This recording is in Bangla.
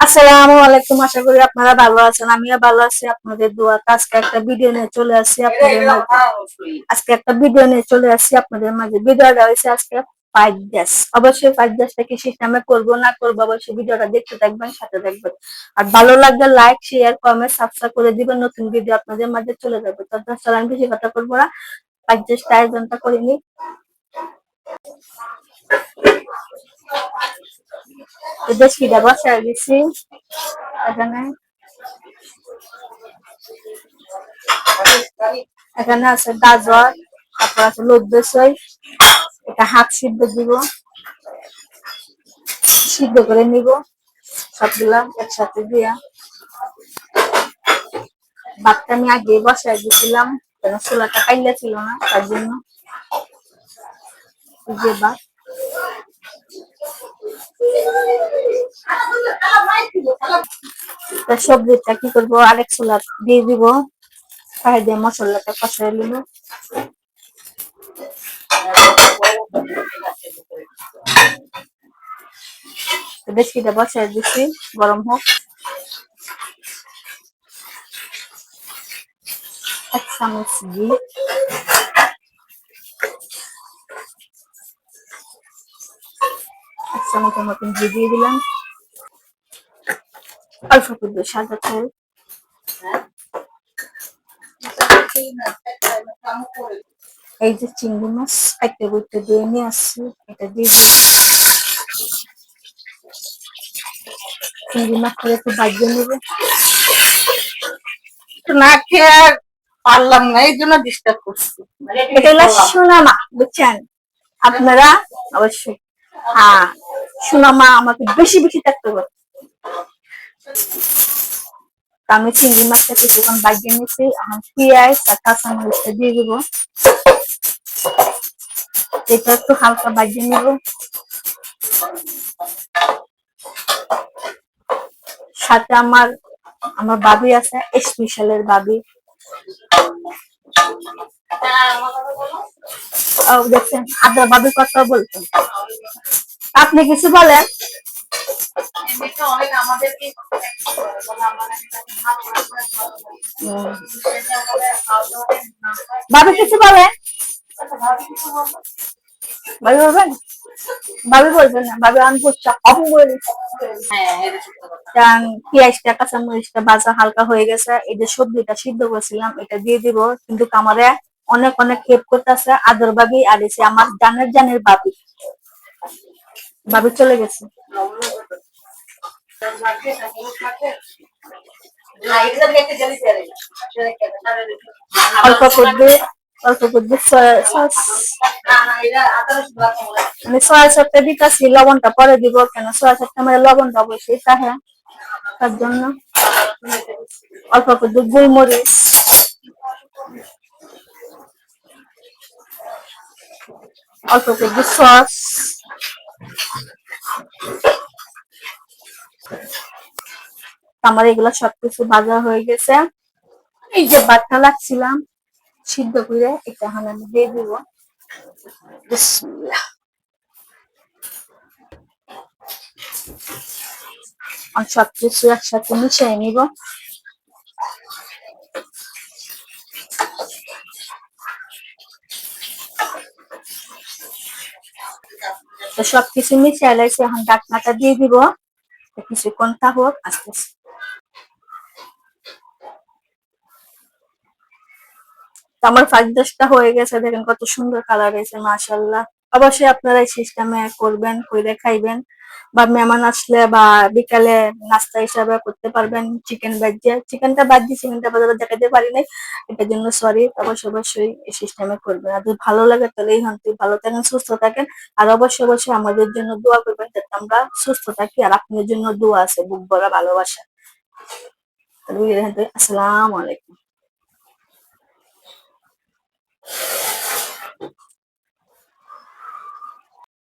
আসসালামু আলাইকুম। আশা করি আপনারা ভালো আছেন। আমিও ভালো আছি আপনাদের দোয়াতে। আজকে একটা ভিডিও নিয়ে চলে আসছি আপনাদের মাঝে। ভিডিওটা হয়েছে আজকে ফ্রাইড রাইস। অবশ্যই ফ্রাইড রাইসটা কি সিস্টেমে করবো না করবো অবশ্যই ভিডিওটা দেখতে থাকবেন, সাথে দেখবেন। আর ভালো লাগলে লাইক, শেয়ার, কমেন্ট, সাবস্ক্রাইব করে দিবেন। নতুন ভিডিও আপনাদের মাঝে চলে যাবে। তো চলেন বেশি কথা করবো না, ফ্রাইড রাইসটা আয়োজনটা করে নিই। দেশকিটা বসায় দিছি এখানে। এখানে আছে গাজর, তারপর আছে লব্ধ ছই, এটা হাফ সিদ্ধ দিব, সিদ্ধ করে নিব সবগুলা একসাথে দিয়া। ভাতটা আমি আগে বসায় দিয়েছিলাম, কেন চুলাটা পাইলে ছিল না, তার জন্য। যে ভাত সবজিটা কি করবো, আরেক চুলা দিয়ে দিব, খাই দিয়ে মশলাটা কষাই নিব। দেশকিটা বসায় দিচ্ছি, গরম হোক। এক চামচ ঘি, এক চামচের মতন ঘি দিয়ে দিলাম। অল্প করে সাদা তেল, এই যে চিংড়ি মাছ একটা গুঁড়তে দিয়ে নিয়ে আসছি, এটা দিয়ে চিংড়ি মাছটা একটু ভাজিয়ে নেবে। না খেয়ে আর পারলাম না, এই জন্য ডিস্টার্ব করছি। এটা হলো সোনামা, বুঝছেন আপনারা? অবশ্যই হ্যাঁ, সোনামা আমাকে বেশি বেশি থাকতে হবে। আমি চিংড়ি মাছটা কিছুক্ষণ ভাজিয়ে নিচ্ছি, এখন পেঁয়াজ আর কাঁচামরিচটা দিয়ে দিব। এটা একটু হালকা ভাজিয়ে নেব। সাথে আমার আমার ভাবি আছে, স্পেশালের ভাবি। দেখছেন আপনার ভাবি কথা বলছেন, আপনি কিছু বলেন। ভাবি কিছু বলেন, ভাবি বলবেন, ভাবি বলবেন না, ভাবি আমি বুঝছি অপ বলে। পেঁয়াজটা কাঁচামরিচটা ভাজা হালকা হয়ে গেছে, এই যে সবজিটা সিদ্ধ করছিলাম এটা দিয়ে দিব। কিন্তু আমারে অনেক অনেক হেল্প করতেছে আদর ভাবি, আর এসে আমার জানের জানের ভাবি, ভাবি চলে গেছে। অল্প করবে, অল্প করবে সয়া সস, মানে সয়া সসটা দিতেছি, লবণটা পরে দিব, কেন সয়া সসটা মানে লবণটা অবশ্যই তাহে, তার জন্য। অল্প করবে গোলমরিচ, অল্প করবে সস। আমার এগুলা সবকিছু ভাজা হয়ে গেছে। এই যে ভাতটা লাগছিলাম সিদ্ধ করে, এটা এখন আমি দিয়ে দিব। বিসমিল্লাহ। সবকিছু একসাথে মিশিয়ে নিব। তো সবকিছু মিশিয়ে লাইছি, এখন ঢাকনাটা দিয়ে দিব, কিছুক্ষণ থাকুক আস্তে আস্তে। আমার ফ্রাইড রাইসটা হয়ে গেছে, দেখেন কত সুন্দর কালার হয়েছে, মাশাআল্লাহ। অবশ্যই আপনারা এই সিস্টেমে করবেন, করে খাইবেন, বা মেহমান আসলে বা বিকালে নাস্তা হিসাবে করতে পারবেন। চিকেন ভাজিয়ে, চিকেনটা বাদ দিয়ে চিকেনটা বাজারে দেখাতে পারি নাই, এটার জন্য সরি। অবশ্যই অবশ্যই এই সিস্টেমে করবেন, আর যদি ভালো লাগে তাহলে এই হন ভালো থাকেন, সুস্থ থাকেন। আর অবশ্যই অবশ্যই আমাদের জন্য দোয়া করবেন যাতে আমরা সুস্থ থাকি, আর আপনাদের জন্য দোয়া আছে, বুক ভরা ভালোবাসা। আসসালামু আলাইকুম।